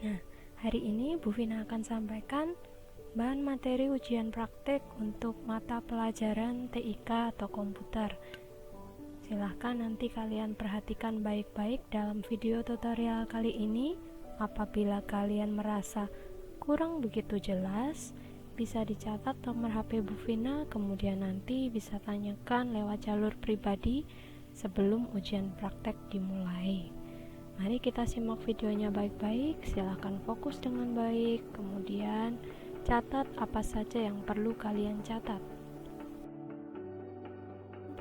Nah, hari ini Bu Vina akan sampaikan bahan materi ujian praktek untuk mata pelajaran TIK atau komputer. Silahkan nanti kalian perhatikan baik-baik dalam video tutorial kali ini. Apabila kalian merasa kurang begitu jelas, bisa dicatat nomor HP Bu Vina, kemudian nanti bisa tanyakan lewat jalur pribadi sebelum ujian praktek dimulai. Mari kita simak videonya baik-baik, silahkan fokus dengan baik, kemudian catat apa saja yang perlu kalian catat.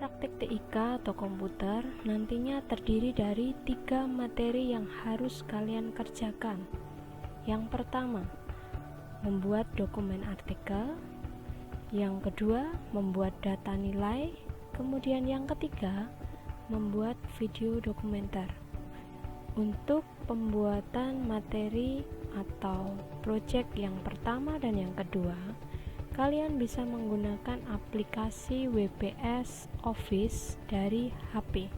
Praktek TIK atau komputer nantinya terdiri dari 3 materi yang harus kalian kerjakan. Yang pertama, membuat dokumen artikel. Yang kedua, membuat data nilai. Kemudian yang ketiga, membuat video dokumenter. Untuk pembuatan materi atau project yang pertama dan yang kedua, kalian bisa menggunakan aplikasi WPS Office dari HP.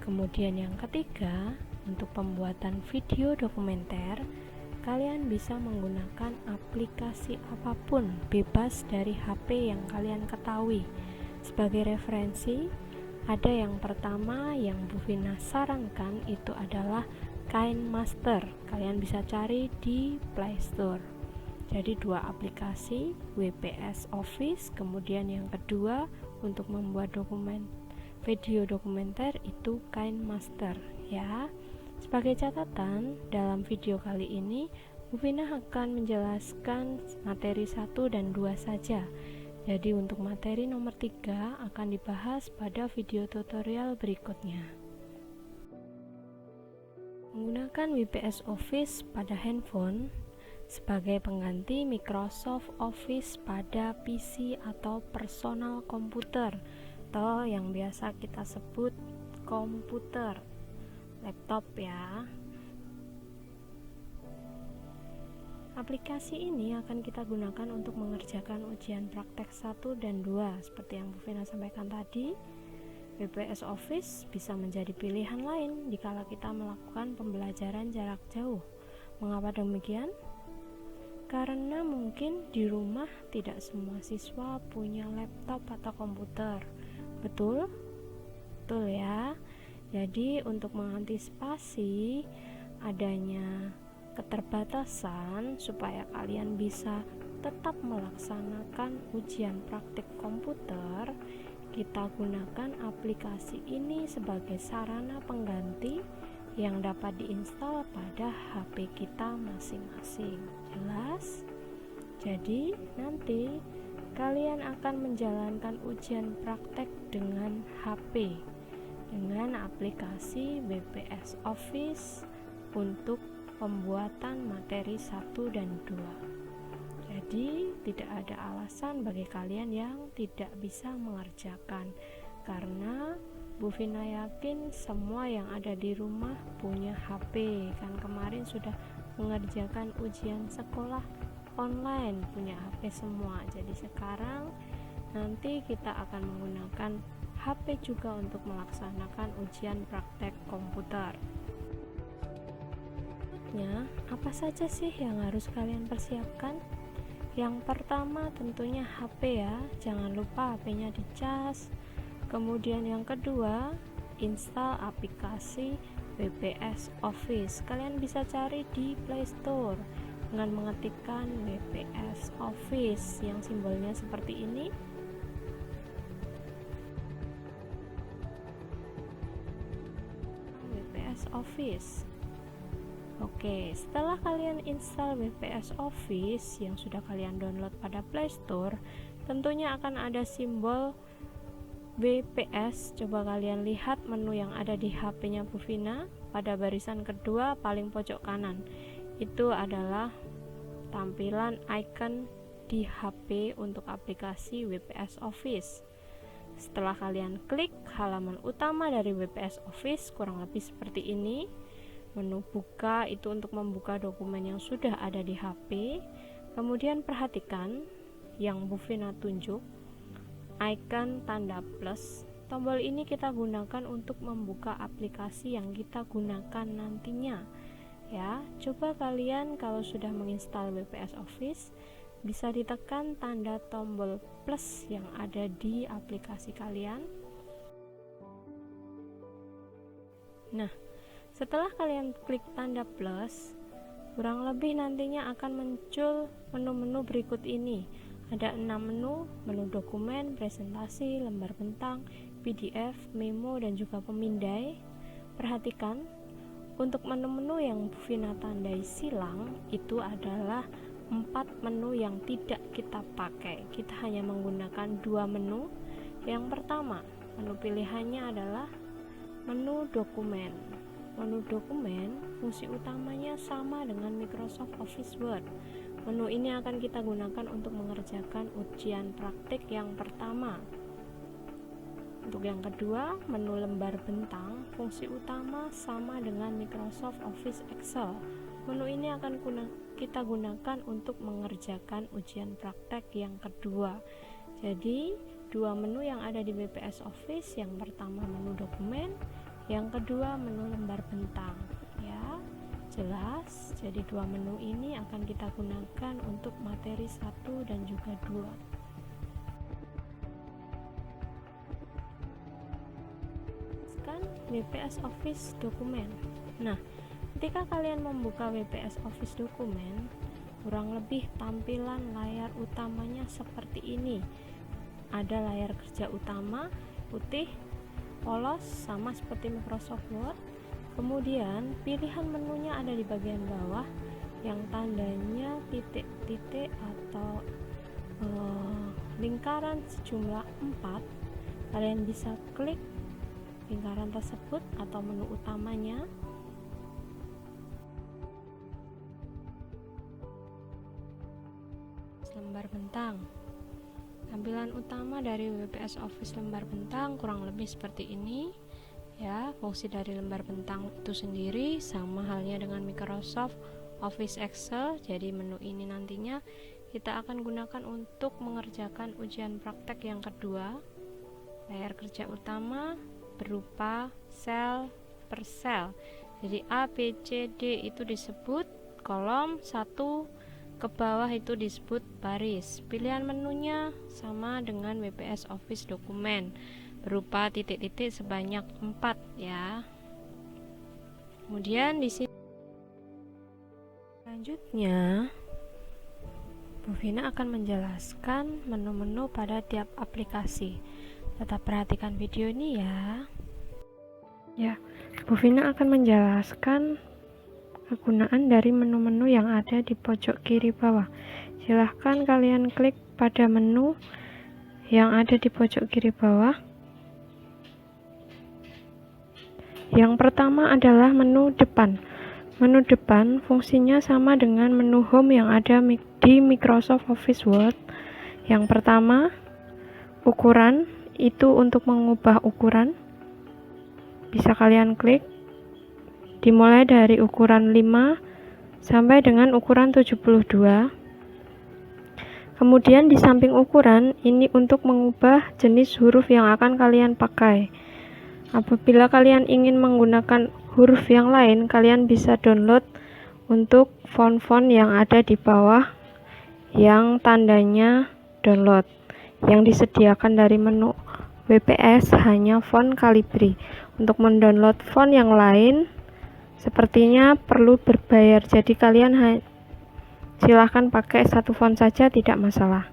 Kemudian yang ketiga, untuk pembuatan video dokumenter, kalian bisa menggunakan aplikasi apapun bebas dari HP yang kalian ketahui. Sebagai referensi, ada yang pertama yang Bu Vina sarankan itu adalah KineMaster. Kalian bisa cari di Play Store. Jadi 2 aplikasi, WPS Office, kemudian yang kedua untuk membuat dokumen video dokumenter itu KineMaster ya. Sebagai catatan, dalam video kali ini Bu Vina akan menjelaskan materi 1 dan 2 saja. Jadi untuk materi nomor 3 akan dibahas pada video tutorial berikutnya. Menggunakan WPS Office pada handphone sebagai pengganti Microsoft Office pada PC atau personal komputer atau yang biasa kita sebut komputer laptop ya. Aplikasi ini akan kita gunakan untuk mengerjakan ujian praktek 1 dan 2 seperti yang Bu Vina sampaikan tadi. WPS Office bisa menjadi pilihan lain dikala kita melakukan pembelajaran jarak jauh. Mengapa demikian? Karena mungkin di rumah tidak semua siswa punya laptop atau komputer. Betul? Betul ya. Jadi untuk mengantisipasi adanya keterbatasan supaya kalian bisa tetap melaksanakan ujian praktik komputer, kita gunakan aplikasi ini sebagai sarana pengganti yang dapat diinstal pada HP kita masing-masing. Jelas? Jadi nanti kalian akan menjalankan ujian praktek dengan HP dengan aplikasi WPS Office untuk pembuatan materi 1 dan 2. Jadi tidak ada alasan bagi kalian yang tidak bisa mengerjakan, karena Bu Vina yakin semua yang ada di rumah punya HP. Kan kemarin sudah mengerjakan ujian sekolah online, punya HP semua. Jadi sekarang nanti kita akan menggunakan HP juga untuk melaksanakan ujian praktek komputer. Berikutnya, apa saja sih yang harus kalian persiapkan? Yang pertama tentunya HP ya, jangan lupa HP-nya dicas. Kemudian yang kedua, install aplikasi WPS Office. Kalian bisa cari di Play Store dengan mengetikkan WPS Office yang simbolnya seperti ini. WPS Office. Oke, setelah kalian install WPS Office yang sudah kalian download pada Play Store, tentunya akan ada simbol WPS. Coba kalian lihat menu yang ada di HP-nya Bu Vina pada barisan kedua paling pojok kanan. Itu adalah tampilan icon di HP untuk aplikasi WPS Office. Setelah kalian klik halaman utama dari WPS Office, kurang lebih seperti ini. Menu buka itu untuk membuka dokumen yang sudah ada di HP. Kemudian perhatikan yang Bu Vina tunjuk, icon tanda plus. Tombol ini kita gunakan untuk membuka aplikasi yang kita gunakan nantinya, ya. Coba kalian kalau sudah menginstal WPS Office, bisa ditekan tanda tombol plus yang ada di aplikasi kalian. Nah, setelah kalian klik tanda plus, kurang lebih nantinya akan muncul menu-menu berikut ini. Ada 6 menu: menu dokumen, presentasi, lembar bentang, PDF, memo, dan juga pemindai. Perhatikan, untuk menu-menu yang Bu Vina tandai silang, itu adalah 4 menu yang tidak kita pakai. Kita hanya menggunakan 2 menu. Yang pertama, menu pilihannya adalah menu dokumen. Menu dokumen, fungsi utamanya sama dengan Microsoft Office Word. Menu ini akan kita gunakan untuk mengerjakan ujian praktik yang pertama. Untuk yang kedua, menu lembar bentang, fungsi utama sama dengan Microsoft Office Excel. Menu ini akan kita gunakan untuk mengerjakan ujian praktek yang kedua. Jadi, 2 menu yang ada di WPS Office, yang pertama menu dokumen, yang kedua menu lembar bentang, ya. Jelas? Jadi 2 menu ini akan kita gunakan untuk materi 1 dan juga 2. Sekarang WPS Office dokumen. Nah, ketika kalian membuka WPS Office dokumen, kurang lebih tampilan layar utamanya seperti ini. Ada layar kerja utama putih polos sama seperti Microsoft Word. Kemudian pilihan menunya ada di bagian bawah yang tandanya titik-titik atau lingkaran sejumlah 4. Kalian bisa klik lingkaran tersebut atau menu utamanya. Lembar bentang. Tampilan utama dari WPS Office lembar bentang kurang lebih seperti ini, ya. Fungsi dari lembar bentang itu sendiri sama halnya dengan Microsoft Office Excel. Jadi menu ini nantinya kita akan gunakan untuk mengerjakan ujian praktek yang kedua. Layar kerja utama berupa sel per sel. Jadi A, B, C, D itu disebut kolom, 1 ke bawah itu disebut baris. Pilihan menunya sama dengan WPS Office dokumen, berupa titik-titik sebanyak 4, ya. Kemudian di sini selanjutnya Bu Vina akan menjelaskan menu-menu pada tiap aplikasi. Tetap perhatikan video ini, ya. Ya, Bu Vina akan menjelaskan kegunaan dari menu-menu yang ada di pojok kiri bawah. Silahkan kalian klik pada menu yang ada di pojok kiri bawah. Yang pertama adalah menu depan. Menu depan fungsinya sama dengan menu home yang ada di Microsoft Office Word. Yang pertama, ukuran, itu untuk mengubah ukuran. Bisa kalian klik, dimulai dari ukuran 5 sampai dengan ukuran 72. Kemudian di samping ukuran, ini untuk mengubah jenis huruf yang akan kalian pakai. Apabila kalian ingin menggunakan huruf yang lain, kalian bisa download untuk font-font yang ada di bawah yang tandanya download. Yang disediakan dari menu WPS hanya font Calibri. Untuk mendownload font yang lain sepertinya perlu berbayar, jadi kalian silahkan pakai 1 font saja, tidak masalah.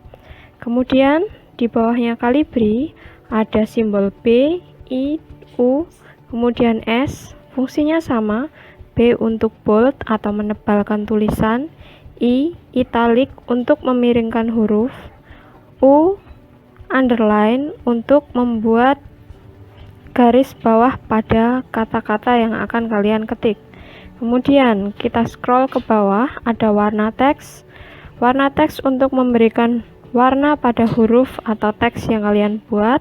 Kemudian di bawahnya Calibri ada simbol B, I, U, kemudian S, fungsinya sama. B untuk bold atau menebalkan tulisan, I, italic untuk memiringkan huruf, U, underline untuk membuat garis bawah pada kata-kata yang akan kalian ketik. Kemudian kita scroll ke bawah, ada warna teks. Warna teks untuk memberikan warna pada huruf atau teks yang kalian buat.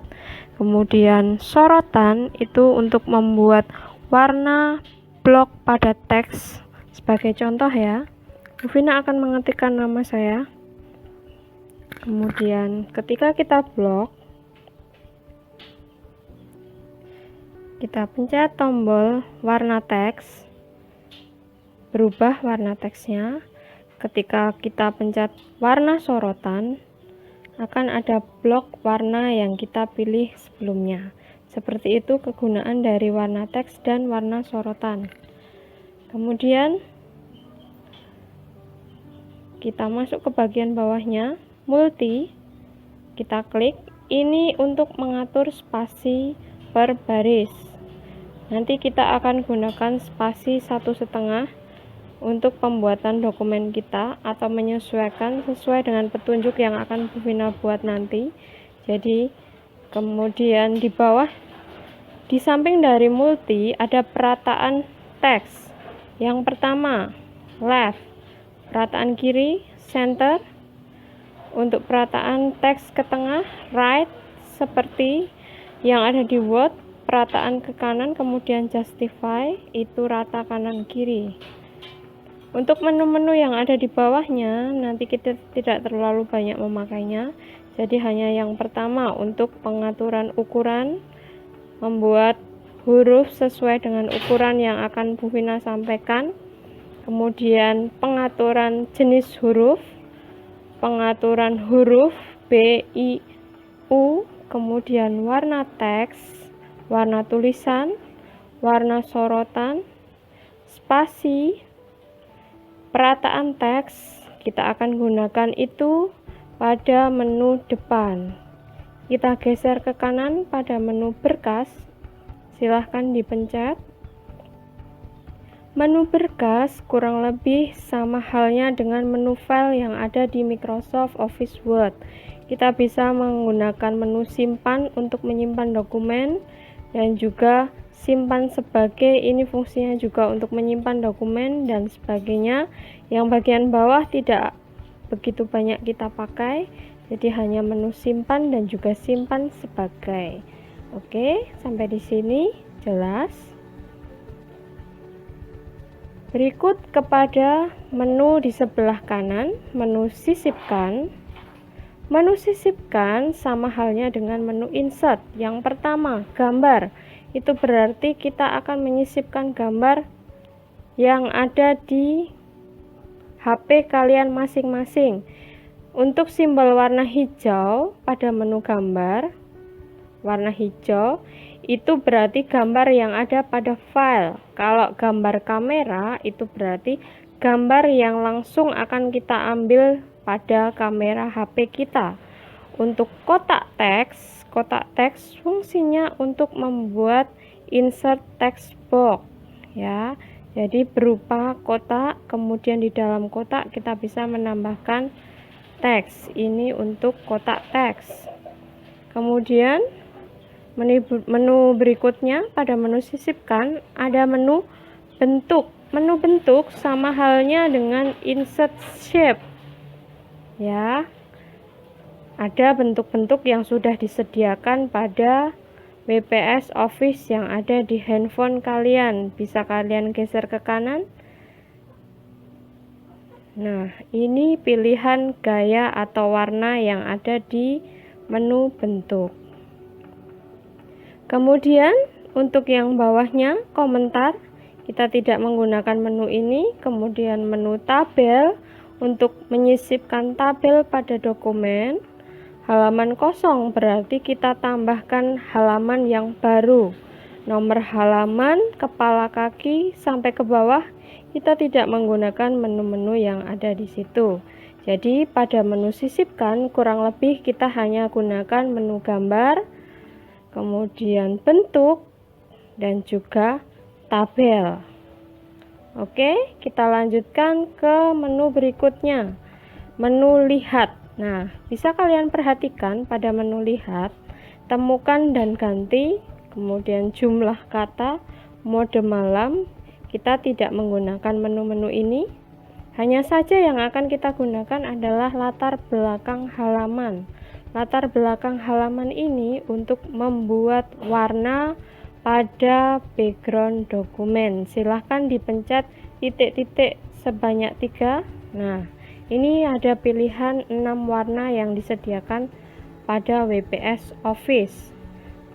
Kemudian sorotan itu untuk membuat warna blok pada teks. Sebagai contoh, ya, Bu Vina akan mengetikkan nama saya. Kemudian ketika kita blok, kita pencet tombol warna teks. berubah warna teksnya. Ketika kita pencet warna sorotan, akan ada blok warna yang kita pilih sebelumnya. Seperti itu kegunaan dari warna teks dan warna sorotan. Kemudian kita masuk ke bagian bawahnya, multi, kita klik. Ini untuk mengatur spasi per baris. Nanti kita akan gunakan spasi 1,5 untuk pembuatan dokumen kita atau menyesuaikan sesuai dengan petunjuk yang akan Bu Vina buat nanti. Jadi kemudian di bawah, di samping dari multi, ada perataan teks. Yang pertama left, perataan kiri center. Untuk perataan teks ke tengah right, seperti yang ada di Word. Perataan ke kanan kemudian justify, itu rata kanan kiri. Untuk menu-menu yang ada di bawahnya nanti kita tidak terlalu banyak memakainya, jadi hanya yang pertama untuk pengaturan ukuran, membuat huruf sesuai dengan ukuran yang akan Bu Vina sampaikan, kemudian pengaturan jenis huruf, pengaturan huruf B, I, U, kemudian warna teks, warna tulisan, warna sorotan, spasi, perataan teks. Kita akan gunakan itu pada menu depan. Kita geser ke kanan pada menu berkas, silahkan dipencet. Menu berkas kurang lebih sama halnya dengan menu file yang ada di Microsoft Office Word. Kita bisa menggunakan menu simpan untuk menyimpan dokumen, dan juga simpan sebagai, ini fungsinya juga untuk menyimpan dokumen dan sebagainya. Yang bagian bawah tidak begitu banyak kita pakai, jadi hanya menu simpan dan juga simpan sebagai. Oke, sampai di sini jelas. Berikut kepada menu di sebelah kanan, menu sisipkan. Menu sisipkan sama halnya dengan menu insert. Yang pertama, gambar. Itu berarti kita akan menyisipkan gambar yang ada di HP kalian masing-masing. Untuk simbol warna hijau pada menu gambar, warna hijau, itu berarti gambar yang ada pada file. Kalau gambar kamera, itu berarti gambar yang langsung akan kita ambil pada kamera HP kita. Untuk kotak teks fungsinya untuk membuat insert text box ya. Jadi berupa kotak, kemudian di dalam kotak kita bisa menambahkan teks. Ini untuk kotak teks. Kemudian menu berikutnya pada menu sisipkan ada menu bentuk. Menu bentuk sama halnya dengan insert shape ya. Ada bentuk-bentuk yang sudah disediakan pada WPS Office yang ada di handphone kalian. Bisa kalian geser ke kanan. Nah, ini pilihan gaya atau warna yang ada di menu bentuk. Kemudian untuk yang bawahnya komentar, kita tidak menggunakan menu ini. Kemudian menu tabel untuk menyisipkan tabel pada dokumen. Halaman kosong berarti kita tambahkan halaman yang baru. Nomor halaman, kepala kaki sampai ke bawah kita tidak menggunakan menu-menu yang ada di situ. Jadi pada menu sisipkan kurang lebih kita hanya gunakan menu gambar, kemudian bentuk, dan juga tabel. Oke, kita lanjutkan ke menu berikutnya, menu lihat. Nah, bisa kalian perhatikan pada menu lihat, temukan dan ganti, kemudian jumlah kata, mode malam. Kita tidak menggunakan menu-menu ini. Hanya saja yang akan kita gunakan adalah latar belakang halaman. Latar belakang halaman ini untuk membuat warna pada background dokumen. Silahkan dipencet titik-titik sebanyak 3. Nah, ini ada pilihan 6 warna yang disediakan pada WPS Office.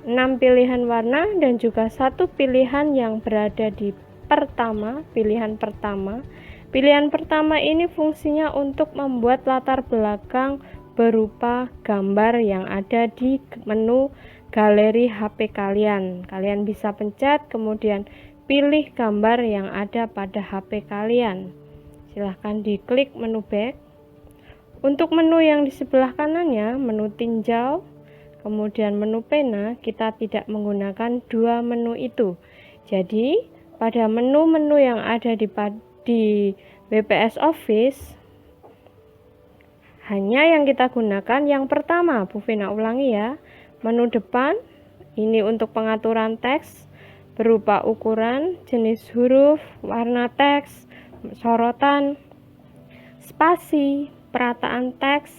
6 pilihan warna dan juga 1 pilihan yang berada di pertama. Pilihan pertama ini fungsinya untuk membuat latar belakang berupa gambar yang ada di menu galeri HP kalian. Kalian bisa pencet, kemudian pilih gambar yang ada pada HP kalian. Silahkan diklik menu back. Untuk menu yang di sebelah kanannya, menu tinjau, kemudian menu pena, kita tidak menggunakan dua menu itu. Jadi, pada menu-menu yang ada di WPS Office, hanya yang kita gunakan yang pertama. Bu Vina ulangi ya. Menu depan, ini untuk pengaturan teks, berupa ukuran, jenis huruf, warna teks, sorotan, spasi, perataan teks,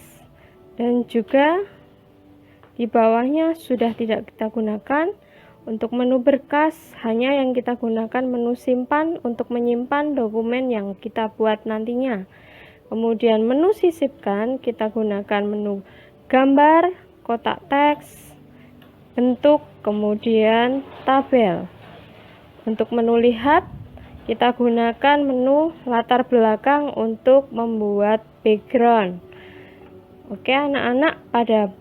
dan juga di bawahnya sudah tidak kita gunakan. Untuk menu berkas, hanya yang kita gunakan menu simpan untuk menyimpan dokumen yang kita buat nantinya. Kemudian menu sisipkan, kita gunakan menu gambar, kotak teks, bentuk, kemudian tabel. Untuk menu lihat, kita gunakan menu latar belakang untuk membuat background. Oke anak-anak, pada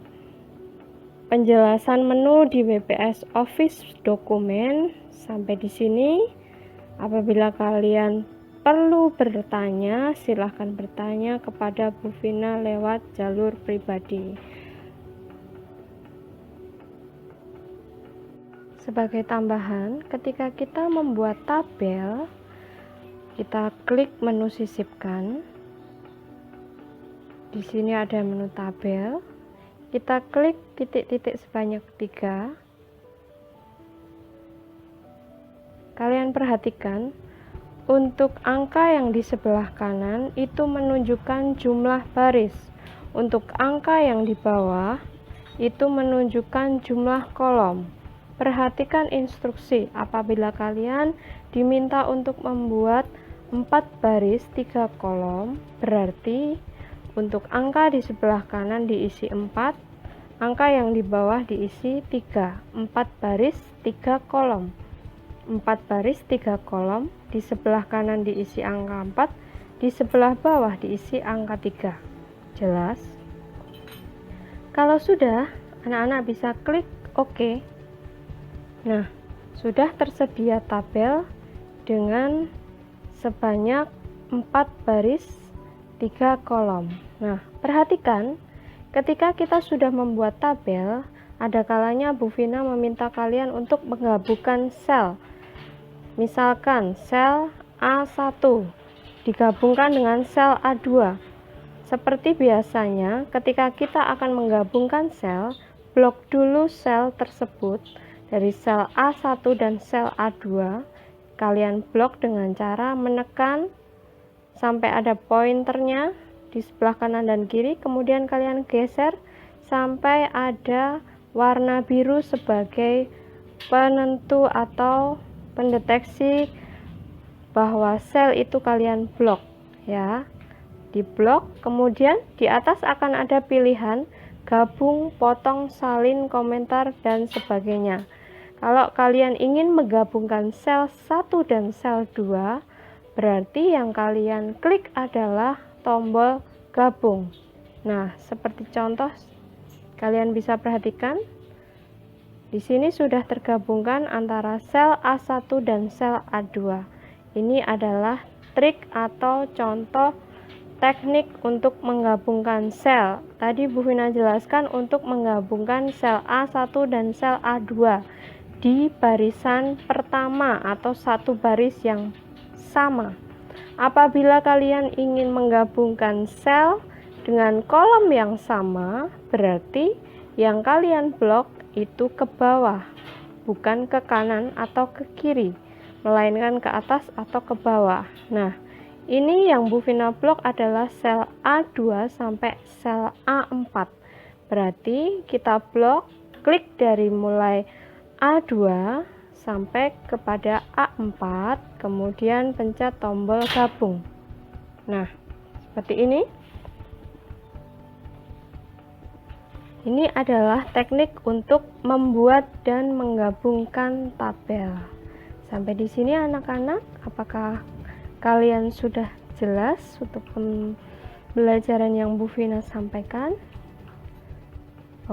penjelasan menu di WPS Office dokumen sampai di sini. Apabila kalian perlu bertanya, silahkan bertanya kepada Bu Vina lewat jalur pribadi. Sebagai tambahan, ketika kita membuat tabel, kita klik menu sisipkan. Di sini ada menu tabel. Kita klik titik-titik sebanyak 3. Kalian perhatikan, untuk angka yang di sebelah kanan itu menunjukkan jumlah baris. Untuk angka yang di bawah itu menunjukkan jumlah kolom. Perhatikan instruksi apabila kalian diminta untuk membuat 4 baris 3 kolom, berarti untuk angka di sebelah kanan diisi 4, angka yang di bawah diisi 3. 4 baris 3 kolom. 4 baris 3 kolom, di sebelah kanan diisi angka 4, di sebelah bawah diisi angka 3. Jelas? Kalau sudah, anak-anak bisa klik OK. Nah, sudah tersedia tabel dengan sebanyak 4 baris 3 kolom. Nah, perhatikan, ketika kita sudah membuat tabel, ada kalanya Bu Vina meminta kalian untuk menggabungkan sel. Misalkan sel A1 digabungkan dengan sel A2. Seperti biasanya, ketika kita akan menggabungkan sel, blok dulu sel tersebut dari sel A1 dan sel A2. Kalian blok dengan cara menekan sampai ada pointernya di sebelah kanan dan kiri, kemudian kalian geser sampai ada warna biru sebagai penentu atau pendeteksi bahwa sel itu kalian blok ya. Di blok, kemudian di atas akan ada pilihan gabung, potong, salin, komentar, dan sebagainya. Kalau kalian ingin menggabungkan sel 1 dan sel 2, berarti yang kalian klik adalah tombol gabung. Nah, seperti contoh, kalian bisa perhatikan. Di sini sudah tergabungkan antara sel A1 dan sel A2. Ini adalah trik atau contoh teknik untuk menggabungkan sel. Tadi Bu Vina jelaskan untuk menggabungkan sel A1 dan sel A2 di barisan pertama atau satu baris yang sama. Apabila kalian ingin menggabungkan sel dengan kolom yang sama, berarti yang kalian blok itu ke bawah, bukan ke kanan atau ke kiri, melainkan ke atas atau ke bawah. Nah, ini yang Bu Vina blok adalah sel A2 sampai sel A4. Berarti kita blok, klik dari mulai A2 sampai kepada A4, kemudian pencet tombol gabung. Nah, seperti ini. Ini adalah teknik untuk membuat dan menggabungkan tabel. Sampai di sini anak-anak, apakah kalian sudah jelas untuk pembelajaran yang Bu Vina sampaikan?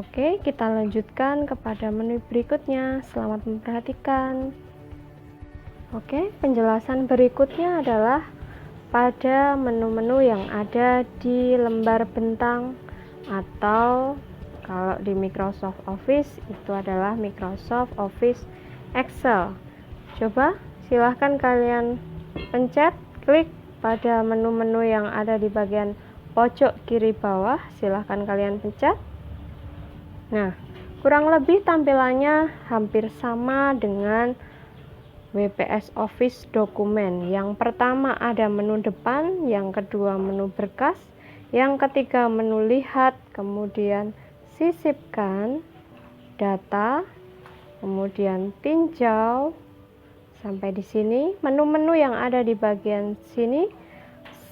Oke, kita lanjutkan kepada menu berikutnya. Selamat memperhatikan. Oke, penjelasan berikutnya adalah pada menu-menu yang ada di lembar bentang, atau kalau di Microsoft Office itu adalah Microsoft Office Excel. Coba silahkan kalian pencet, klik pada menu-menu yang ada di bagian pojok kiri bawah, silahkan kalian pencet. Nah, kurang lebih tampilannya hampir sama dengan WPS Office dokumen. Yang pertama ada menu depan, yang kedua menu berkas, yang ketiga menu lihat, kemudian sisipkan, data, kemudian tinjau. Sampai di sini menu-menu yang ada di bagian sini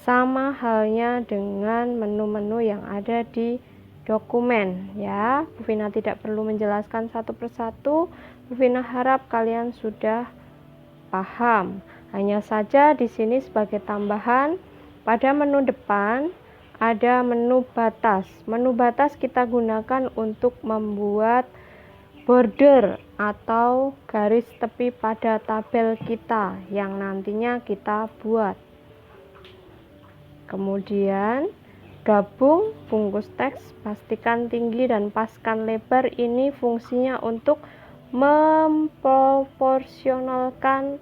sama halnya dengan menu-menu yang ada di dokumen ya. Bu Vina tidak perlu menjelaskan satu persatu. Bu Vina harap kalian sudah paham. Hanya saja di sini sebagai tambahan, pada menu depan ada menu batas. Menu batas kita gunakan untuk membuat border atau garis tepi pada tabel kita yang nantinya kita buat. Kemudian gabung, bungkus teks, pastikan tinggi dan paskan lebar. Ini fungsinya untuk memproporsionalkan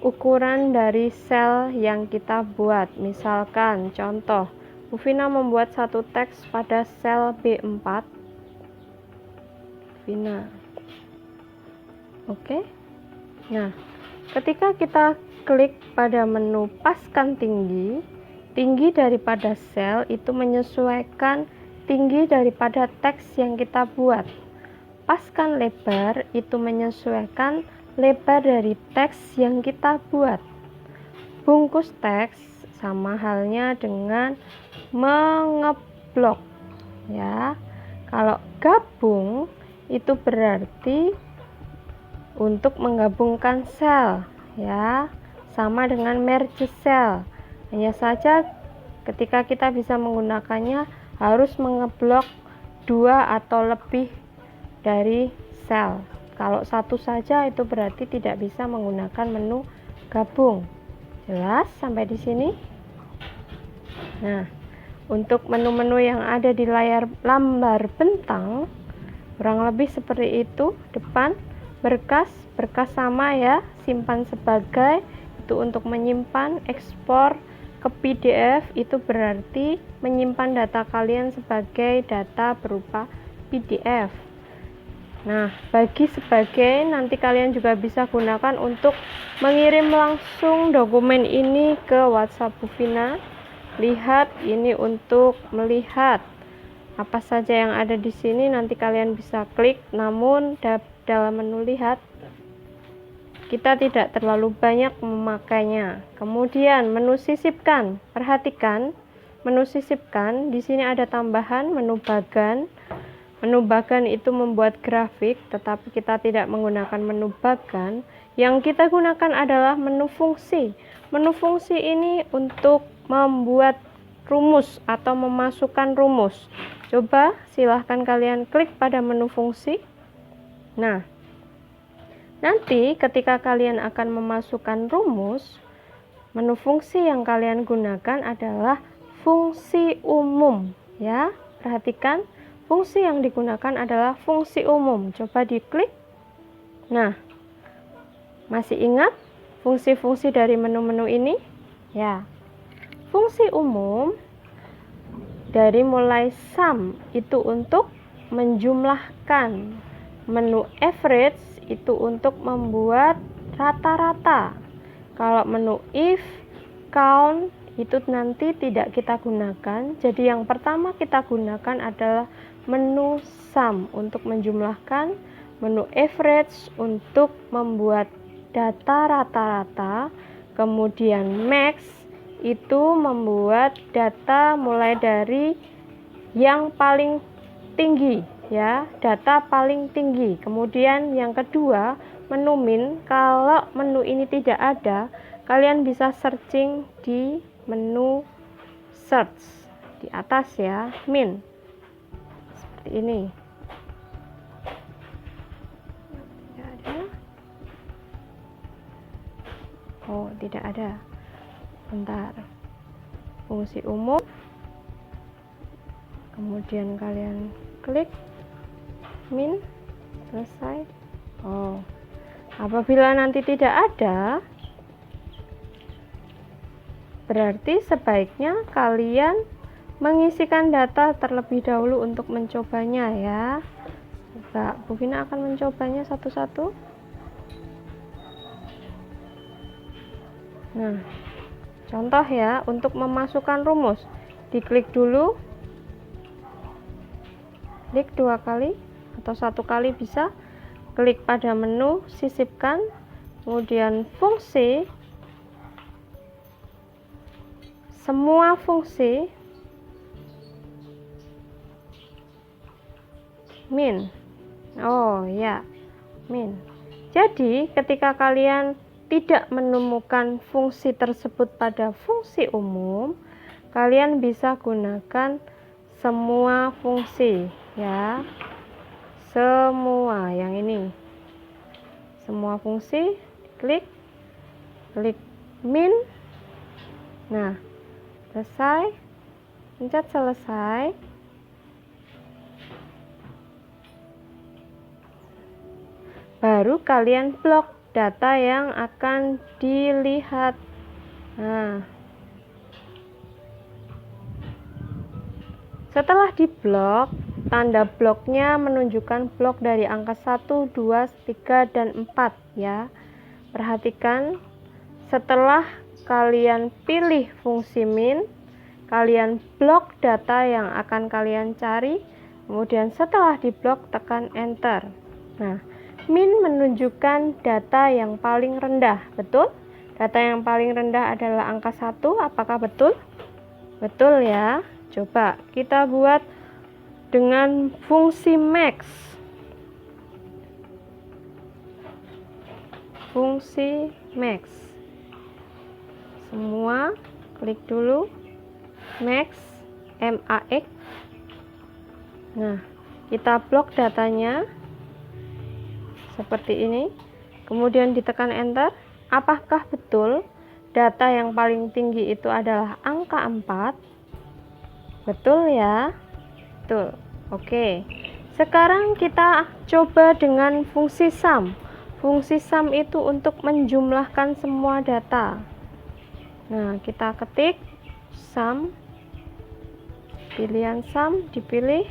ukuran dari sel yang kita buat. Misalkan contoh, Bu Vina membuat satu teks pada sel B4. Vina. Oke. Nah, ketika kita klik pada menu paskan tinggi, tinggi daripada sel itu menyesuaikan tinggi daripada teks yang kita buat. Paskan lebar itu menyesuaikan lebar dari teks yang kita buat. Bungkus teks sama halnya dengan mengeblok ya. Kalau gabung itu berarti untuk menggabungkan sel ya, sama dengan merge cell. Hanya saja ketika kita bisa menggunakannya harus mengeblok 2 atau lebih dari sel. Kalau satu saja itu berarti tidak bisa menggunakan menu gabung. Jelas sampai di sini? Nah, untuk menu-menu yang ada di layar lembar bentang kurang lebih seperti itu. Depan berkas sama ya, simpan sebagai itu untuk menyimpan, ekspor ke PDF itu berarti menyimpan data kalian sebagai data berupa PDF. Nah, bagi sebagai nanti kalian juga bisa gunakan untuk mengirim langsung dokumen ini ke WhatsApp Bu Vina. Lihat, ini untuk melihat apa saja yang ada di sini, nanti kalian bisa klik, namun dalam menu lihat kita tidak terlalu banyak memakainya. Kemudian menu sisipkan, perhatikan menu sisipkan di sini ada tambahan menu bagan. Menu bagan itu membuat grafik, tetapi kita tidak menggunakan menu bagan. Yang kita gunakan adalah menu fungsi. Menu fungsi ini untuk membuat rumus atau memasukkan rumus. Coba silahkan kalian klik pada menu fungsi. Nah, nanti ketika kalian akan memasukkan rumus, menu fungsi yang kalian gunakan adalah fungsi umum ya. Perhatikan, fungsi yang digunakan adalah fungsi umum. Coba diklik. Nah, masih ingat fungsi-fungsi dari menu-menu ini? Ya. Fungsi umum dari mulai sum itu untuk menjumlahkan. Menu average itu untuk membuat rata-rata. Kalau menu if, count itu nanti tidak kita gunakan. Jadi yang pertama kita gunakan adalah menu sum untuk menjumlahkan, menu average untuk membuat data rata-rata, kemudian max itu membuat data mulai dari yang paling tinggi ya, data paling tinggi. Kemudian yang kedua, menu min. Kalau menu ini tidak ada, kalian bisa searching di menu search di atas ya, min, seperti ini. Tidak ada. Oh, tidak ada. Bentar. Fungsi umum. Kemudian kalian klik min, selesai. Oh, apabila nanti tidak ada, berarti sebaiknya kalian mengisikan data terlebih dahulu untuk mencobanya ya. Coba Bu Vina akan mencobanya satu-satu. Nah, contoh ya, untuk memasukkan rumus, diklik dulu, klik 2 kali atau 1 kali bisa, klik pada menu, sisipkan, kemudian fungsi, semua fungsi, min. Oh ya, min. Jadi ketika kalian tidak menemukan fungsi tersebut pada fungsi umum, kalian bisa gunakan semua fungsi ya, semua yang ini, semua fungsi, klik min. Nah, selesai, pencet selesai. Baru kalian blok data yang akan dilihat. Nah, setelah diblok, tanda bloknya menunjukkan blok dari angka 1, 2, 3, dan 4 ya. Perhatikan, setelah kalian pilih fungsi min, kalian blok data yang akan kalian cari, kemudian setelah diblok tekan enter. Nah, min menunjukkan data yang paling rendah, betul? Data yang paling rendah adalah angka 1, apakah betul? Betul ya. Coba kita buat dengan fungsi max. Fungsi max. Semua klik dulu max, max. Nah, kita blok datanya seperti ini. Kemudian ditekan enter. Apakah betul data yang paling tinggi itu adalah angka 4? Betul ya? Betul. Oke. Sekarang kita coba dengan fungsi sum. Fungsi sum itu untuk menjumlahkan semua data. Nah, kita ketik sum. Pilihan sum dipilih.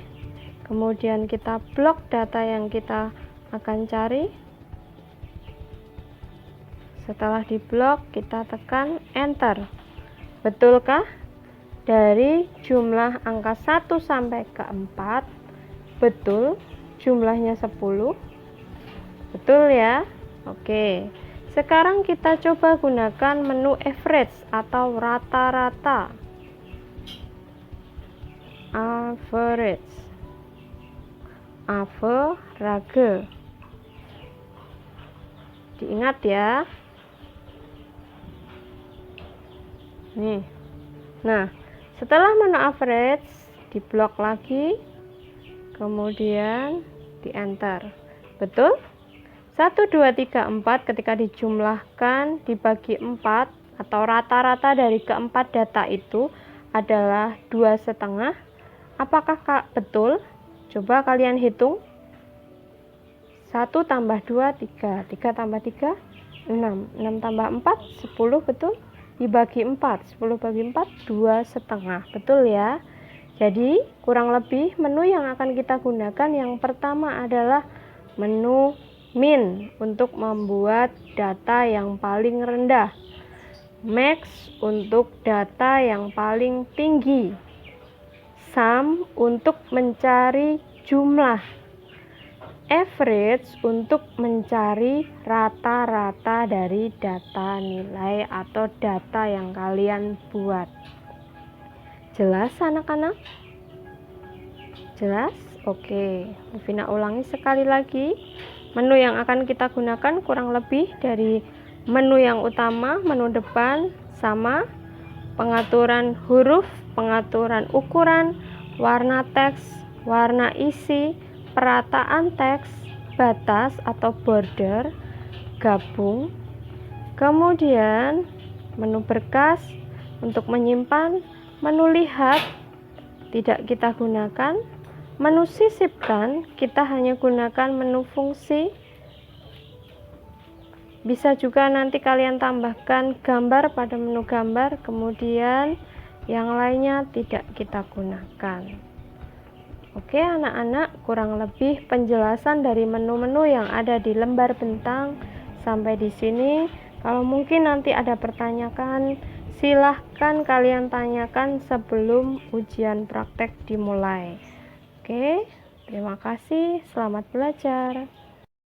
Kemudian kita blok data yang kita akan cari. Setelah diblok, kita tekan enter. Betulkah? Dari jumlah angka 1 sampai ke 4, betul, jumlahnya 10. Betul ya? Oke. Sekarang kita coba gunakan menu average atau rata-rata. Average. Average. Diingat ya. Nih. Nah, setelah menu average, diblok lagi, kemudian di enter. Betul? 1, 2, 3, 4 ketika dijumlahkan dibagi 4 atau rata-rata dari keempat data itu adalah 2,5. Apakah betul? Coba kalian hitung. 1 tambah 2, 3. 3 tambah 3, 6. 6 tambah 4, 10, betul? Dibagi 4, 10 bagi 4, 2,5. Betul ya? Jadi kurang lebih menu yang akan kita gunakan yang pertama adalah menu min untuk membuat data yang paling rendah, max untuk data yang paling tinggi, sum untuk mencari jumlah, average untuk mencari rata-rata dari data nilai atau data yang kalian buat. Jelas anak-anak? Jelas? Oke, Bu Vina ulangi sekali lagi. Menu yang akan kita gunakan kurang lebih dari menu yang utama, menu depan sama, pengaturan huruf, pengaturan ukuran, warna teks, warna isi, perataan teks, batas atau border, gabung, kemudian menu berkas untuk menyimpan, menu lihat tidak kita gunakan, menu sisipkan kita hanya gunakan menu fungsi. Bisa juga nanti kalian tambahkan gambar pada menu gambar, kemudian yang lainnya tidak kita gunakan. Oke anak-anak, kurang lebih penjelasan dari menu-menu yang ada di lembar bentang sampai di sini. Kalau mungkin nanti ada pertanyaan, silahkan kalian tanyakan sebelum ujian praktek dimulai. Oke, terima kasih, selamat belajar.